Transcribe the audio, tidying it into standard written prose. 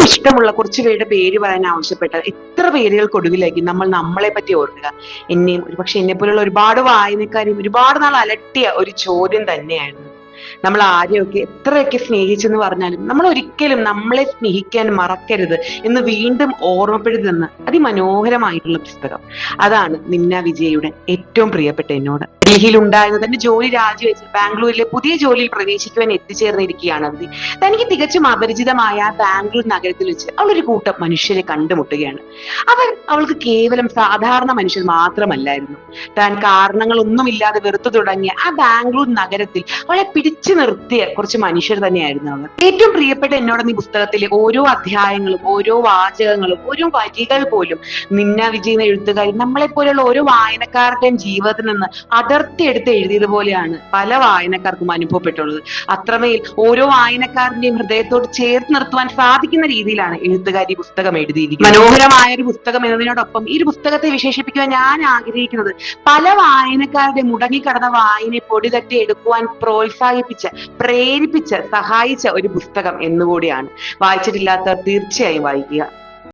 ഇഷ്ടമുള്ള കുറച്ചു പേരുടെ പേര് പറയാൻ ആവശ്യപ്പെട്ട എത്ര പേരുകൾക്കൊടുവിലായിരിക്കും നമ്മൾ നമ്മളെ പറ്റി ഓർക്കുക. എന്നെയും ഒരുപക്ഷെ എന്നെ പോലുള്ള ഒരുപാട് വായനക്കാരെയും ഒരുപാട് നാൾ അലട്ടിയ ഒരു ചോദ്യം തന്നെയായിരുന്നു. നമ്മൾ ആരെയൊക്കെ എത്രയൊക്കെ സ്നേഹിച്ചെന്ന് പറഞ്ഞാലും നമ്മൾ ഒരിക്കലും നമ്മളെ സ്നേഹിക്കാൻ മറക്കരുത് എന്ന് വീണ്ടും ഓർമ്മപ്പെടുത്തുന്ന അതിമനോഹരമായിട്ടുള്ള പുസ്തകം. അതാണ് നിന്ന വിജയുടെ ഏറ്റവും പ്രിയപ്പെട്ട എന്നോട്. ഡൽഹിയിൽ ഉണ്ടായിരുന്ന തന്റെ ജോലി രാജിവെച്ച് ബാംഗ്ലൂരിലെ പുതിയ ജോലിയിൽ പ്രവേശിക്കുവാൻ എത്തിച്ചേർന്നിരിക്കുകയാണ് അവധി. തനിക്ക് തികച്ചും അപരിചിതമായ ബാംഗ്ലൂർ നഗരത്തിൽ വെച്ച് അവൾ ഒരു കൂട്ടം മനുഷ്യരെ കണ്ടുമുട്ടുകയാണ്. അവൾക്ക് കേവലം സാധാരണ മനുഷ്യർ മാത്രമല്ലായിരുന്നു. താൻ കാരണങ്ങളൊന്നുമില്ലാതെ വെറുത്തു തുടങ്ങിയ ആ ബാംഗ്ലൂർ നഗരത്തിൽ അവളെ പിടിച്ചു നിർത്തിയ കുറച്ച് മനുഷ്യർ തന്നെയായിരുന്നു അവർ. ഏറ്റവും പ്രിയപ്പെട്ട എന്നോട് ഈ പുസ്തകത്തിലെ ഓരോ അധ്യായങ്ങളും ഓരോ വാചകങ്ങളും ഓരോ വരികൾ പോലും നിന്ന വിജയ് എന്ന എഴുത്തുകാരി നമ്മളെ പോലെയുള്ള ഓരോ വായനക്കാരുടെയും ജീവിതത്തിൽ നിന്ന് അടർത്തിയെടുത്ത് എഴുതിയതുപോലെയാണ് പല വായനക്കാർക്കും അനുഭവപ്പെട്ടുള്ളത്. അത്രമേൽ ഓരോ വായനക്കാരന്റെയും ഹൃദയത്തോട് ചേർത്ത് നിർത്തുവാൻ സാധിക്കുന്ന രീതിയിലാണ് എഴുത്തുകാരി പുസ്തകം എഴുതിയിരിക്കുന്നത്. മനോഹരമായ ഒരു പുസ്തകം എന്നതിനോടൊപ്പം ഈ ഒരു പുസ്തകത്തെ വിശേഷിപ്പിക്കുവാൻ ഞാൻ ആഗ്രഹിക്കുന്നത് പല വായനക്കാരുടെ മുടങ്ങിക്കടന്ന വായനയെ പൊടിതട്ടി എടുക്കുവാൻ പ്രോത്സാഹിപ്പിച്ച, പ്രേരിപ്പിച്ച, സഹായിച്ച ഒരു പുസ്തകം എന്നുകൂടിയാണ്. വായിച്ചിട്ടില്ലാത്തവർ തീർച്ചയായും വായിക്കുക.